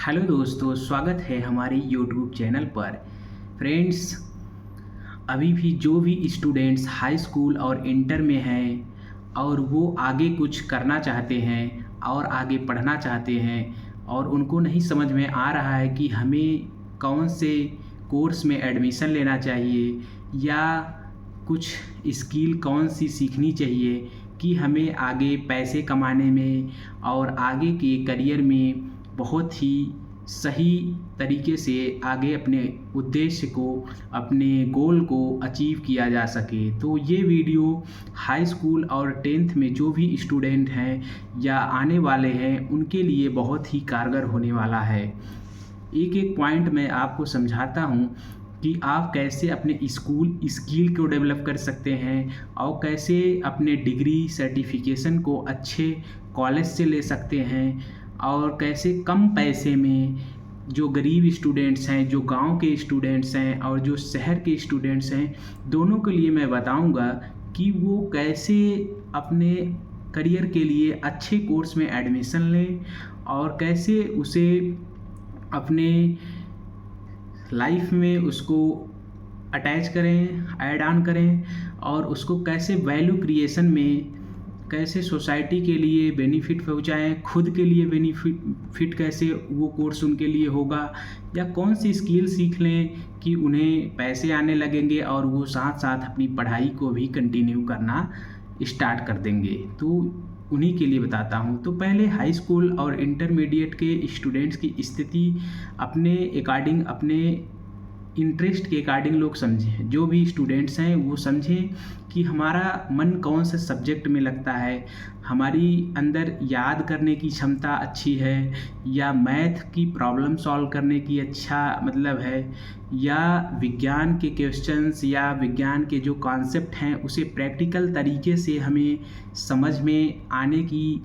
Hello दोस्तों, स्वागत है हमारे यूट्यूब चैनल पर। फ्रेंड्स, अभी भी जो भी स्टूडेंट्स हाई स्कूल और इंटर में हैं और वो आगे कुछ करना चाहते हैं और आगे पढ़ना चाहते हैं और उनको नहीं समझ में आ रहा है कि हमें कौन से कोर्स में एडमिशन लेना चाहिए या कुछ स्किल कौन सी सीखनी चाहिए कि हमें आगे पैसे कमाने में और आगे के करियर में बहुत ही सही तरीके से आगे अपने उद्देश्य को, अपने गोल को अचीव किया जा सके। तो ये वीडियो हाई स्कूल और 10th में जो भी स्टूडेंट हैं या आने वाले हैं उनके लिए बहुत ही कारगर होने वाला है। एक एक पॉइंट मैं आपको समझाता हूँ कि आप कैसे अपने स्कूल स्किल को डेवलप कर सकते हैं और कैसे अपने डिग्री सर्टिफिकेशन को अच्छे कॉलेज से ले सकते हैं और कैसे कम पैसे में जो गरीब स्टूडेंट्स हैं, जो गांव के स्टूडेंट्स हैं और जो शहर के स्टूडेंट्स हैं, दोनों के लिए मैं बताऊंगा कि वो कैसे अपने करियर के लिए अच्छे कोर्स में एडमिशन लें और कैसे उसे अपने लाइफ में उसको अटैच करें, ऐड ऑन करें और उसको कैसे वैल्यू क्रिएशन में, कैसे सोसाइटी के लिए बेनिफिट पहुंचाएं, खुद के लिए बेनिफिट कैसे वो कोर्स उनके लिए होगा या कौन सी स्किल सीख लें कि उन्हें पैसे आने लगेंगे और वो साथ साथ अपनी पढ़ाई को भी कंटिन्यू करना स्टार्ट कर देंगे। तो उन्हीं के लिए बताता हूँ। तो पहले हाई स्कूल और इंटरमीडिएट के स्टूडेंट्स की स्थिति अपने अकॉर्डिंग, अपने इंटरेस्ट के अकॉर्डिंग लोग समझें। जो भी स्टूडेंट्स हैं वो समझें कि हमारा मन कौन से सब्जेक्ट में लगता है, हमारी अंदर याद करने की क्षमता अच्छी है या मैथ की प्रॉब्लम सॉल्व करने की अच्छा है या विज्ञान के क्वेश्चंस या विज्ञान के जो कॉन्सेप्ट हैं उसे प्रैक्टिकल तरीके से हमें समझ में आने की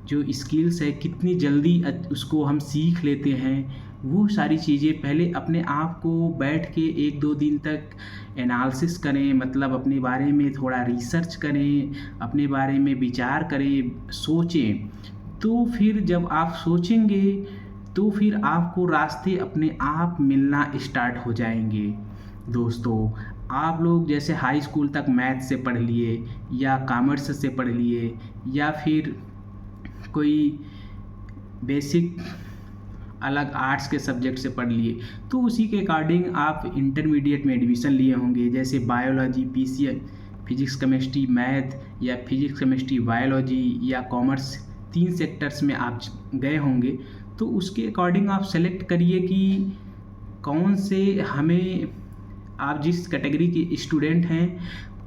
जो स्किल्स है कितनी जल्दी उसको हम सीख लेते हैं। वो सारी चीज़ें पहले अपने आप को बैठ के 1-2 दिन तक एनालिसिस करें, अपने बारे में थोड़ा रिसर्च करें, अपने बारे में विचार करें, सोचें। तो फिर जब आप सोचेंगे तो फिर आपको रास्ते अपने आप मिलना स्टार्ट हो जाएंगे। दोस्तों, आप लोग जैसे हाई स्कूल तक मैथ से पढ़ लिए या कॉमर्स से पढ़ लिए या फिर कोई बेसिक अलग आर्ट्स के सब्जेक्ट से पढ़ लिए, तो उसी के अकॉर्डिंग आप इंटरमीडिएट में एडमिशन लिए होंगे। जैसे biology, PCM, physics chemistry math या फिजिक्स केमिस्ट्री बायोलॉजी या कॉमर्स, 3 सेक्टर्स में आप गए होंगे। तो उसके अकॉर्डिंग आप सेलेक्ट करिए कि कौन से हमें, आप जिस कैटेगरी के स्टूडेंट हैं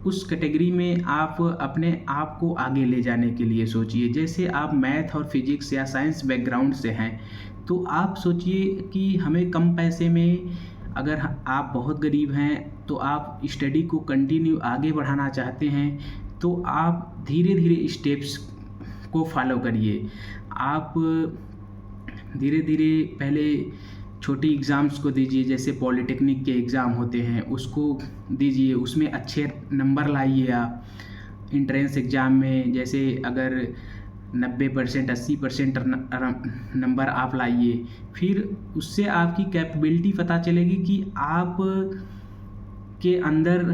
उस कैटेगरी में आप अपने आप को आगे ले जाने के लिए सोचिए। जैसे आप मैथ और फिजिक्स या साइंस बैकग्राउंड से हैं तो आप सोचिए कि हमें कम पैसे में, अगर आप बहुत गरीब हैं तो आप स्टडी को कंटिन्यू आगे बढ़ाना चाहते हैं तो आप धीरे धीरे स्टेप्स को फॉलो करिए। आप धीरे धीरे पहले छोटी एग्ज़ाम्स को दीजिए, जैसे पॉलिटेक्निक के एग्ज़ाम होते हैं उसको दीजिए, उसमें अच्छे नंबर लाइए। आप इंट्रेंस एग्ज़ाम में जैसे अगर 90% 80% नंबर आप लाइए, फिर उससे आपकी कैपेबिलिटी पता चलेगी कि आप के अंदर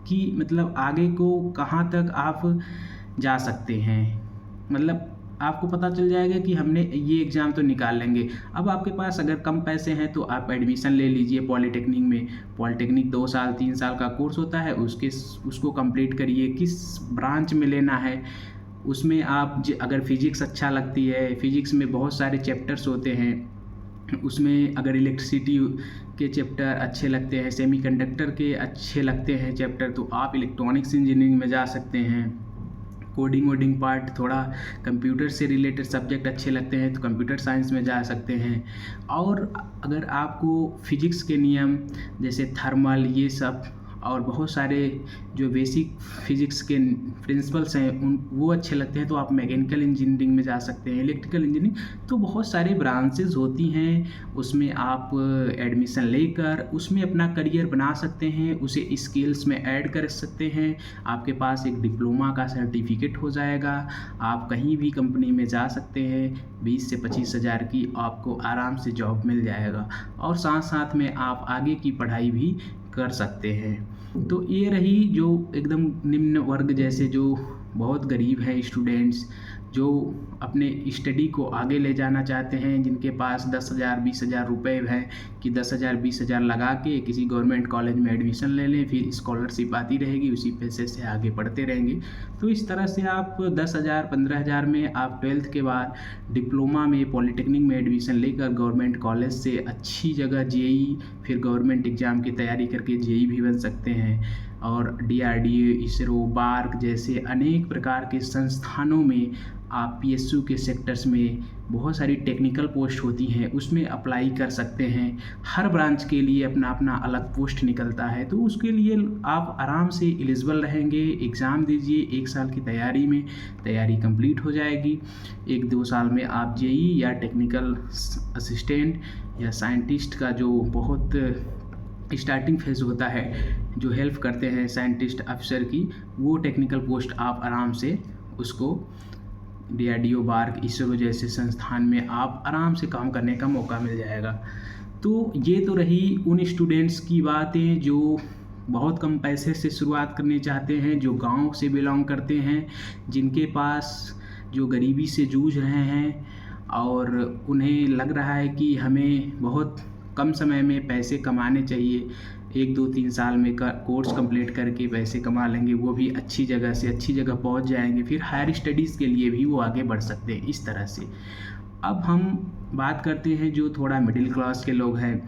की आगे को कहाँ तक आप जा सकते हैं। आपको पता चल जाएगा कि हमने ये एग्ज़ाम तो निकाल लेंगे। अब आपके पास अगर कम पैसे हैं तो आप एडमिशन ले लीजिए पॉलिटेक्निक में। पॉलिटेक्निक 2 साल 3 साल का कोर्स होता है, उसको कंप्लीट करिए। किस ब्रांच में लेना है उसमें आप अगर फिजिक्स अच्छा लगती है, फिजिक्स में बहुत सारे चैप्टर्स होते हैं, उसमें अगर इलेक्ट्रिसिटी के चैप्टर अच्छे लगते हैं, सेमीकंडक्टर के अच्छे लगते हैं चैप्टर, तो आप इलेक्ट्रॉनिक्स इंजीनियरिंग में जा सकते हैं। कोडिंग पार्ट, थोड़ा कंप्यूटर से रिलेटेड सब्जेक्ट अच्छे लगते हैं तो कंप्यूटर साइंस में जा सकते हैं। और अगर आपको फिजिक्स के नियम जैसे थर्मल ये सब और बहुत सारे जो बेसिक फिज़िक्स के प्रिंसिपल्स हैं वो अच्छे लगते हैं तो आप मैकेनिकल इंजीनियरिंग में जा सकते हैं, इलेक्ट्रिकल इंजीनियरिंग। तो बहुत सारे ब्रांचेज होती हैं, उसमें आप एडमिशन लेकर उसमें अपना करियर बना सकते हैं, उसे स्किल्स में ऐड कर सकते हैं। आपके पास एक डिप्लोमा का सर्टिफिकेट हो जाएगा, आप कहीं भी कंपनी में जा सकते हैं, 20 से 25 हज़ार की आपको आराम से जॉब मिल जाएगा और साथ साथ में आप आगे की पढ़ाई भी कर सकते हैं। तो ये रही जो एकदम निम्न वर्ग, जैसे जो बहुत गरीब हैं स्टूडेंट्स, जो अपने स्टडी को आगे ले जाना चाहते हैं, जिनके पास 10,000 20,000 रुपये है कि 10,000 20,000 लगा के किसी गवर्नमेंट कॉलेज में एडमिशन ले लें, फिर स्कॉलरशिप आती रहेगी, उसी पैसे से आगे पढ़ते रहेंगे। तो इस तरह से आप 10,000 15,000 में आप 12th के बाद डिप्लोमा में पॉलिटेक्निक में एडमिशन लेकर गवर्नमेंट कॉलेज से अच्छी जगह जेई, फिर गवर्नमेंट एग्ज़ाम की तैयारी करके जेई भी बन सकते हैं। और DRDO, इसरो, बार्क जैसे अनेक प्रकार के संस्थानों में आप PSU के सेक्टर्स में बहुत सारी टेक्निकल पोस्ट होती हैं, उसमें अप्लाई कर सकते हैं। हर ब्रांच के लिए अपना अपना अलग पोस्ट निकलता है, तो उसके लिए आप आराम से एलिजिबल रहेंगे। एग्ज़ाम दीजिए, 1 साल की तैयारी में तैयारी कंप्लीट हो जाएगी। 1-2 साल में आप जेई या टेक्निकल असिस्टेंट या साइंटिस्ट का जो बहुत स्टार्टिंग फेज़ होता है, जो हेल्प करते हैं साइंटिस्ट अफसर की, वो टेक्निकल पोस्ट आप आराम से उसको DRDO, बार्क, इसरो जैसे संस्थान में आप आराम से काम करने का मौका मिल जाएगा। तो ये तो रही उन स्टूडेंट्स की बातें जो बहुत कम पैसे से शुरुआत करने चाहते हैं, जो गांव से बिलोंग करते हैं, जिनके पास जो गरीबी से जूझ रहे हैं और उन्हें लग रहा है कि हमें बहुत कम समय में पैसे कमाने चाहिए, 1-2-3 साल में कोर्स कंप्लीट करके पैसे कमा लेंगे, वो भी अच्छी जगह से अच्छी जगह पहुंच जाएंगे, फिर हायर स्टडीज़ के लिए भी वो आगे बढ़ सकते हैं इस तरह से। अब हम बात करते हैं जो थोड़ा मिडिल क्लास के लोग हैं,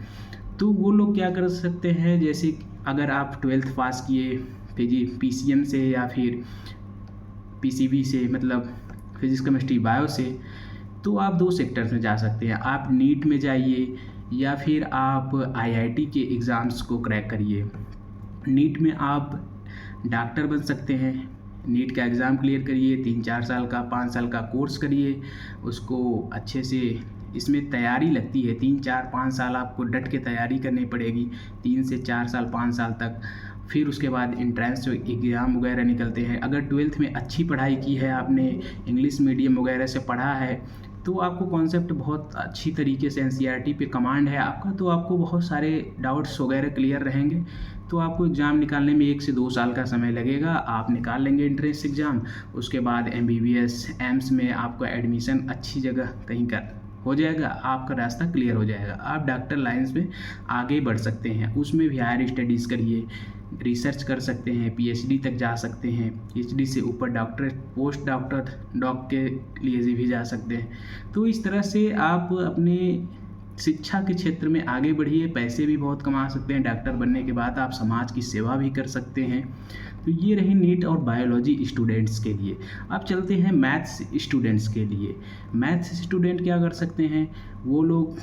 तो वो लोग क्या कर सकते हैं। जैसे अगर आप 12th पास किए PCM से या फिर PCB से, मतलब फिजिक्स केमिस्ट्री बायो से, तो आप 2 सेक्टर्स में जा सकते हैं। आप नीट में जाइए या फिर आप IIT के एग्ज़ाम्स को क्रैक करिए। नीट में आप डॉक्टर बन सकते हैं, नीट का एग्ज़ाम क्लियर करिए, 3-4 साल का 5 साल का कोर्स करिए, उसको अच्छे से, इसमें तैयारी लगती है 3-4-5 साल आपको डट के तैयारी करनी पड़ेगी, 3 से 4 साल 5 साल तक। फिर उसके बाद एंट्रेंस एग्ज़ाम वगैरह निकलते हैं। अगर 12th में अच्छी पढ़ाई की है, आपने इंग्लिश मीडियम वगैरह से पढ़ा है, तो आपको कॉन्सेप्ट बहुत अच्छी तरीके से NCERT पे कमांड है आपका, तो आपको बहुत सारे डाउट्स वगैरह क्लियर रहेंगे। तो आपको एग्ज़ाम निकालने में 1 से 2 साल का समय लगेगा, आप निकाल लेंगे एंट्रेंस एग्ज़ाम। उसके बाद MBBS एम्स में आपका एडमिशन अच्छी जगह कहीं का हो जाएगा, आपका रास्ता क्लियर हो जाएगा, आप डॉक्टर लाइन्स में आगे बढ़ सकते हैं। उसमें भी हायर स्टडीज़ करिए, रिसर्च कर सकते हैं, PhD तक जा सकते हैं, PhD से ऊपर डॉक्टरेट, पोस्ट डॉक के लिए भी जा सकते हैं। तो इस तरह से आप अपने शिक्षा के क्षेत्र में आगे बढ़िए, पैसे भी बहुत कमा सकते हैं। डॉक्टर बनने के बाद आप समाज की सेवा भी कर सकते हैं। तो ये रही नीट और बायोलॉजी स्टूडेंट्स के लिए। अब चलते हैं मैथ्स स्टूडेंट्स के लिए। मैथ्स स्टूडेंट क्या कर सकते हैं, वो लोग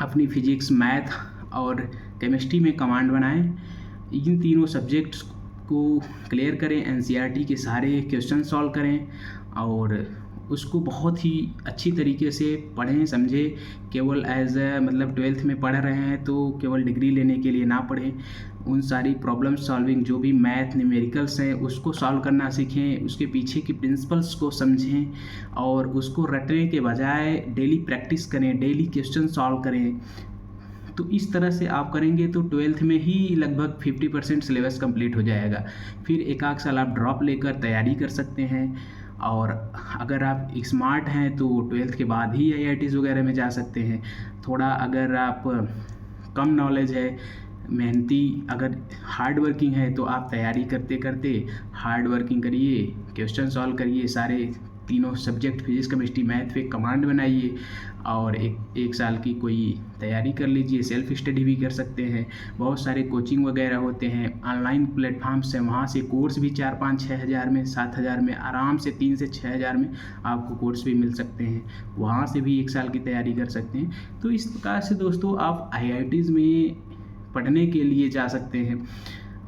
अपनी फिजिक्स, मैथ और केमिस्ट्री में कमांड बनाएं। इन तीनों सब्जेक्ट्स को क्लियर करें, NCERT के सारे क्वेश्चन सॉल्व करें और उसको बहुत ही अच्छी तरीके से पढ़ें, समझें। केवल मतलब 12th में पढ़ रहे हैं तो केवल डिग्री लेने के लिए ना पढ़ें, उन सारी प्रॉब्लम सॉल्विंग जो भी मैथ न्यूमेरिकल्स हैं उसको सॉल्व करना सीखें, उसके पीछे की प्रिंसिपल्स को समझें और उसको रटने के बजाय डेली प्रैक्टिस करें, डेली क्वेश्चन सॉल्व करें। तो इस तरह से आप करेंगे तो 12th में ही लगभग 50% सिलेबस कंप्लीट हो जाएगा। फिर 1-8 साल आप ड्रॉप लेकर तैयारी कर सकते हैं। और अगर आप स्मार्ट हैं तो 12th के बाद ही IITs वगैरह में जा सकते हैं। थोड़ा अगर आप कम नॉलेज है, मेहनती, अगर हार्ड वर्किंग है, तो आप तैयारी करते करते हार्ड वर्किंग करिए, क्वेश्चन सॉल्व करिए, सारे तीनों सब्जेक्ट फिजिक्स केमिस्ट्री मैथ पे कमांड बनाइए और एक साल की कोई तैयारी कर लीजिए। सेल्फ स्टडी भी कर सकते हैं, बहुत सारे कोचिंग वगैरह होते हैं, ऑनलाइन प्लेटफॉर्म्स हैं, वहाँ से कोर्स भी 4-5-6 हज़ार में, 7 हज़ार में, आराम से 3 से 6 हज़ार में आपको कोर्स भी मिल सकते हैं, वहाँ से भी 1 साल की तैयारी कर सकते हैं। तो इस प्रकार से दोस्तों आप IITs में पढ़ने के लिए जा सकते हैं।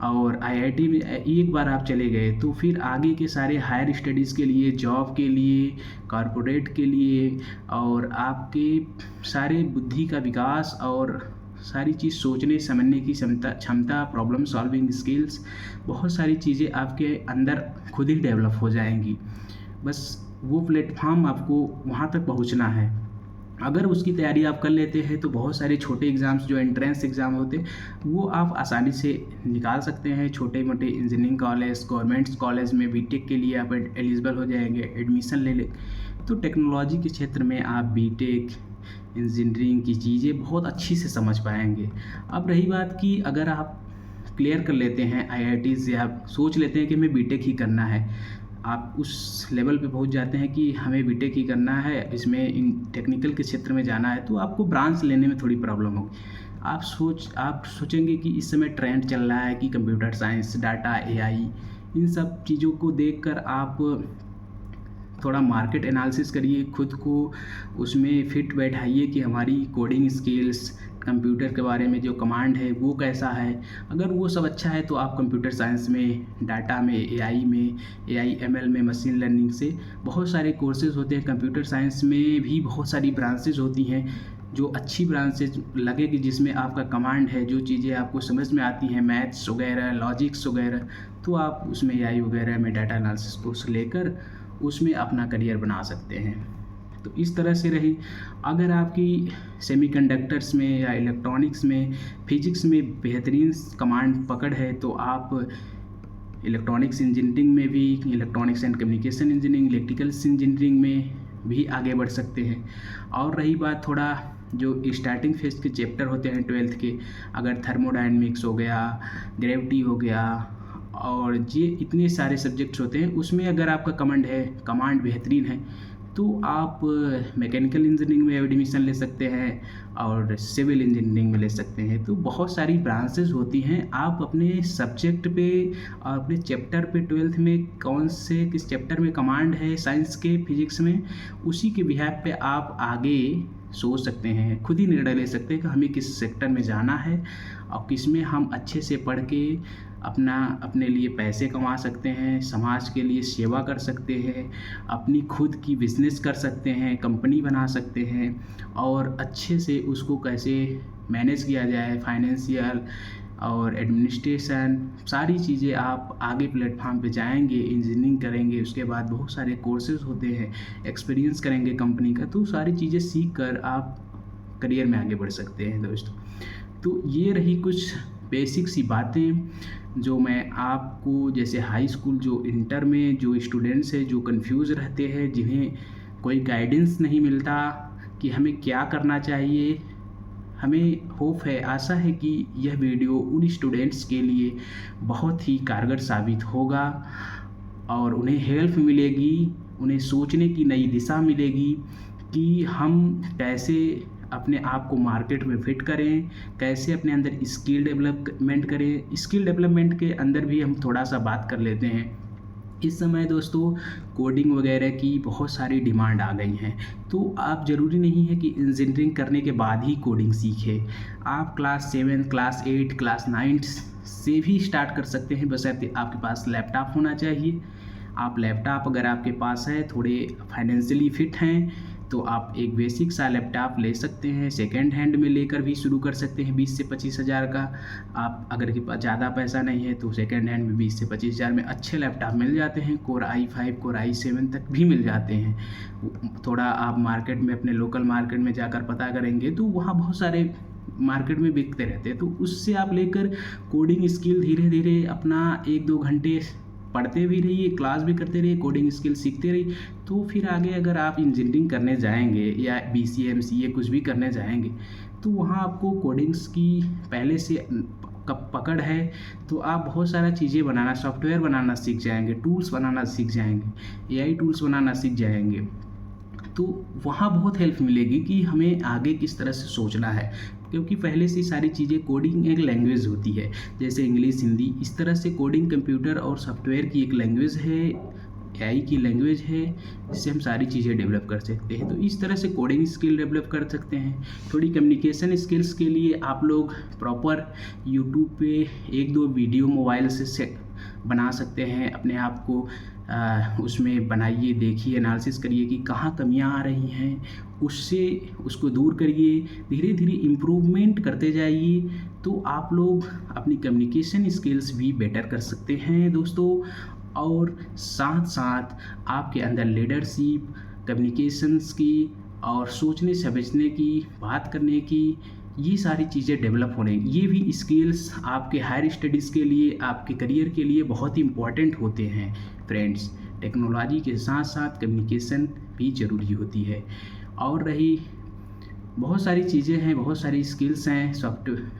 और आईआईटी में एक बार आप चले गए तो फिर आगे के सारे हायर स्टडीज़ के लिए, जॉब के लिए, कॉरपोरेट के लिए और आपके सारे बुद्धि का विकास और सारी चीज़ सोचने समझने की क्षमता, प्रॉब्लम सॉल्विंग स्किल्स, बहुत सारी चीज़ें आपके अंदर खुद ही डेवलप हो जाएंगी। बस वो प्लेटफॉर्म आपको वहाँ तक पहुँचना है। अगर उसकी तैयारी आप कर लेते हैं तो बहुत सारे छोटे एग्ज़ाम्स जो एंट्रेंस एग्ज़ाम होते हैं वो आप आसानी से निकाल सकते हैं। छोटे मोटे इंजीनियरिंग कॉलेज, गवर्नमेंट्स कॉलेज में बीटेक के लिए आप एलिजिबल हो जाएंगे, एडमिशन ले ले। तो टेक्नोलॉजी के क्षेत्र में आप बीटेक, इंजीनियरिंग की चीज़ें बहुत अच्छी से समझ पाएंगे। अब रही बात कि अगर आप क्लियर कर लेते हैं आईआईटी से, आप सोच लेते हैं कि हमें बीटेक ही करना है, आप उस लेवल पे पहुंच जाते हैं कि हमें बीटेक ही करना है, इसमें इन टेक्निकल के क्षेत्र में जाना है, तो आपको ब्रांच लेने में थोड़ी प्रॉब्लम होगी। आप सोचेंगे कि इस समय ट्रेंड चल रहा है कि कंप्यूटर साइंस, डाटा, एआई, इन सब चीज़ों को देखकर आप थोड़ा मार्केट एनालिसिस करिए, खुद को उसमें फिट बैठाइए कि हमारी कोडिंग स्किल्स, कंप्यूटर के बारे में जो कमांड है वो कैसा है। अगर वो सब अच्छा है तो आप कंप्यूटर साइंस में, डाटा में, एआई एमएल में, मशीन लर्निंग से बहुत सारे कोर्सेज होते हैं। कंप्यूटर साइंस में भी बहुत सारी ब्रांचेज होती हैं जो अच्छी ब्रांचेज लगेगी, जिसमें आपका कमांड है, जो चीज़ें आपको समझ में आती हैं, मैथ्स वगैरह, लॉजिक्स वगैरह, तो आप उसमें एआई वगैरह में डाटा एनालिसिस कोर्स लेकर उसमें अपना करियर बना सकते हैं। तो इस तरह से रही। अगर आपकी सेमीकंडक्टर्स में या इलेक्ट्रॉनिक्स में, फिजिक्स में बेहतरीन कमांड पकड़ है तो आप इलेक्ट्रॉनिक्स इंजीनियरिंग में भी, electronics and communication engineering, electricals engineering में भी आगे बढ़ सकते हैं। और रही बात थोड़ा जो स्टार्टिंग फेज के चैप्टर होते हैं 12th के, अगर थर्मोडायनेमिक्स हो गया, ग्रेविटी हो गया और ये इतने सारे सब्जेक्ट्स होते हैं, उसमें अगर आपका कमांड बेहतरीन है तो आप मैकेनिकल इंजीनियरिंग में एडमिशन ले सकते हैं और सिविल इंजीनियरिंग में ले सकते हैं। तो बहुत सारी ब्रांचेस होती हैं। आप अपने सब्जेक्ट पे और अपने चैप्टर पे 12th में किस चैप्टर में कमांड है, साइंस के, फिजिक्स में, उसी के बिहाफ पे आप आगे सोच सकते हैं, खुद ही निर्णय ले सकते हैं कि हमें किस सेक्टर में जाना है और किस में हम अच्छे से पढ़ के अपने लिए पैसे कमा सकते हैं, समाज के लिए सेवा कर सकते हैं, अपनी खुद की बिजनेस कर सकते हैं, कंपनी बना सकते हैं और अच्छे से उसको कैसे मैनेज किया जाए, फाइनेंशियल और एडमिनिस्ट्रेशन, सारी चीज़ें आप आगे प्लेटफॉर्म पे जाएंगे, इंजीनियरिंग करेंगे, उसके बाद बहुत सारे कोर्सेज होते हैं, एक्सपीरियंस करेंगे कंपनी का, तो सारी चीज़ें सीख कर आप करियर में आगे बढ़ सकते हैं दोस्तों। तो ये रही कुछ बेसिक सी बातें जो मैं आपको, जैसे हाई स्कूल जो इंटर में जो स्टूडेंट्स हैं जो कंफ्यूज रहते हैं, जिन्हें कोई गाइडेंस नहीं मिलता कि हमें क्या करना चाहिए, हमें होप है, आशा है कि यह वीडियो उन स्टूडेंट्स के लिए बहुत ही कारगर साबित होगा और उन्हें हेल्प मिलेगी, उन्हें सोचने की नई दिशा मिलेगी कि हम कैसे अपने आप को मार्केट में फिट करें, कैसे अपने अंदर स्किल डेवलपमेंट करें। स्किल डेवलपमेंट के अंदर भी हम थोड़ा सा बात कर लेते हैं। इस समय दोस्तों कोडिंग वगैरह की बहुत सारी डिमांड आ गई हैं, तो आप ज़रूरी नहीं है कि इंजीनियरिंग करने के बाद ही कोडिंग सीखें। आप क्लास 7, क्लास 8, क्लास 9 से भी स्टार्ट कर सकते हैं, बशर्ते आपके पास लैपटॉप होना चाहिए। आप लैपटॉप अगर आपके पास है, थोड़े फाइनेंशियली फिट हैं, तो आप एक बेसिक सा लैपटॉप ले सकते हैं, सेकेंड हैंड में लेकर भी शुरू कर सकते हैं 20 से 25 हज़ार का। आप अगर के पास ज़्यादा पैसा नहीं है तो सेकेंड हैंड में 20 से 25 हज़ार में अच्छे लैपटॉप मिल जाते हैं, Core i5, Core i7 तक भी मिल जाते हैं। थोड़ा आप मार्केट में, अपने लोकल मार्केट में जाकर पता करेंगे तो वहाँ बहुत सारे मार्केट में बिकते रहते हैं, तो उससे आप लेकर कोडिंग स्किल धीरे धीरे अपना 1-2 घंटे पढ़ते भी रहिए, क्लास भी करते रहिए, कोडिंग स्किल सीखते रहिए। तो फिर आगे अगर आप इंजीनियरिंग करने जाएंगे या BCA MCA कुछ भी करने जाएंगे तो वहाँ आपको कोडिंग्स की पहले से पकड़ है, तो आप बहुत सारा चीज़ें बनाना, सॉफ्टवेयर बनाना सीख जाएंगे, टूल्स बनाना सीख जाएंगे, AI टूल्स बनाना सीख जाएंगे। तो वहाँ बहुत हेल्प मिलेगी कि हमें आगे किस तरह से सोचना है, क्योंकि पहले से सारी चीज़ें, कोडिंग एक लैंग्वेज होती है, जैसे इंग्लिश, हिंदी, इस तरह से कोडिंग कंप्यूटर और सॉफ्टवेयर की एक लैंग्वेज है, एआई की लैंग्वेज है जिससे हम सारी चीज़ें डेवलप कर सकते हैं। तो इस तरह से कोडिंग स्किल डेवलप कर सकते हैं। थोड़ी कम्युनिकेशन स्किल्स के लिए आप लोग प्रॉपर यूट्यूब पे 1-2 वीडियो मोबाइल से बना सकते हैं। अपने आप को उसमें बनाइए, देखिए, एनालिसिस करिए कि कहाँ कमियाँ आ रही हैं, उसको दूर करिए, धीरे धीरे इम्प्रूवमेंट करते जाइए। तो आप लोग अपनी कम्युनिकेशन स्किल्स भी बेटर कर सकते हैं दोस्तों। और साथ साथ आपके अंदर लीडरशिप, कम्युनिकेशंस की और सोचने समझने की, बात करने की, ये सारी चीज़ें डेवलप होने, ये भी स्किल्स आपके हायर स्टडीज़ के लिए, आपके करियर के लिए बहुत ही इम्पॉर्टेंट होते हैं फ्रेंड्स। टेक्नोलॉजी के साथ साथ कम्युनिकेशन भी ज़रूरी होती है। और रही बहुत सारी चीज़ें हैं, बहुत सारी स्किल्स हैं,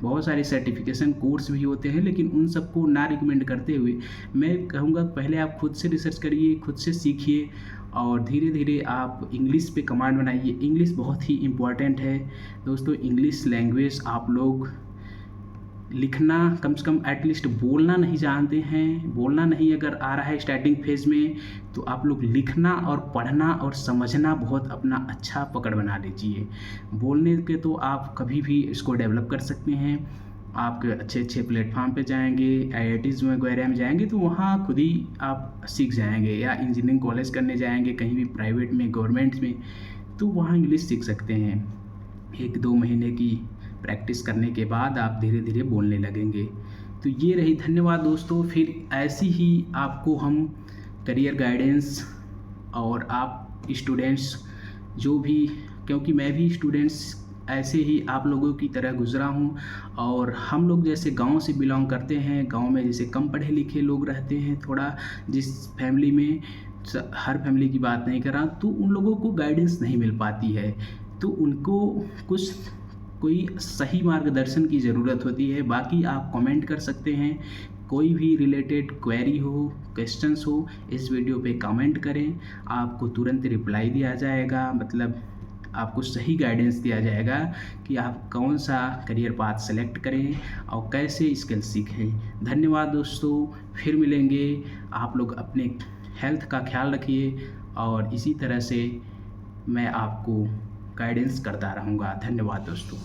बहुत सारे सर्टिफिकेशन कोर्स भी होते हैं, लेकिन उन सबको ना रिकमेंड करते हुए मैं कहूँगा पहले आप खुद से रिसर्च करिए, खुद से सीखिए और धीरे धीरे आप इंग्लिश पे कमांड बनाइए। इंग्लिश बहुत ही इम्पॉर्टेंट है दोस्तों। इंग्लिश लैंग्वेज आप लोग लिखना कम से कम एटलीस्ट बोलना नहीं जानते हैं, बोलना नहीं अगर आ रहा है स्टार्टिंग फेज़ में, तो आप लोग लिखना और पढ़ना और समझना बहुत अपना अच्छा पकड़ बना लीजिए। बोलने के तो आप कभी भी इसको डेवलप कर सकते हैं। आप अच्छे अच्छे प्लेटफॉर्म पे जाएंगे, आईआईटीज़ वगैरह में जाएंगे तो वहाँ खुद ही आप सीख जाएंगे, या इंजीनियरिंग कॉलेज करने जाएंगे कहीं भी प्राइवेट में, गवर्नमेंट में, तो वहाँ इंग्लिश सीख सकते हैं। 1-2 महीने की प्रैक्टिस करने के बाद आप धीरे धीरे बोलने लगेंगे। तो ये रही, धन्यवाद दोस्तों। फिर ऐसी ही आपको हम करियर गाइडेंस और आप स्टूडेंट्स जो भी, क्योंकि मैं भी स्टूडेंट्स ऐसे ही आप लोगों की तरह गुजरा हूँ, और हम लोग जैसे गांव से बिलोंग करते हैं, गांव में जैसे कम पढ़े लिखे लोग रहते हैं, थोड़ा जिस फैमिली में, हर फैमिली की बात नहीं कर रहा, तो उन लोगों को गाइडेंस नहीं मिल पाती है, तो उनको कोई सही मार्गदर्शन की ज़रूरत होती है। बाकी आप कमेंट कर सकते हैं, कोई भी रिलेटेड क्वेरी हो, क्वेश्चंस हो, इस वीडियो पे कमेंट करें, आपको तुरंत रिप्लाई दिया जाएगा। मतलब आपको सही गाइडेंस दिया जाएगा कि आप कौन सा करियर पाथ सेलेक्ट करें और कैसे स्किल सीखें। धन्यवाद दोस्तों, फिर मिलेंगे। आप लोग अपने हेल्थ का ख्याल रखिए और इसी तरह से मैं आपको गाइडेंस करता रहूँगा। धन्यवाद दोस्तों।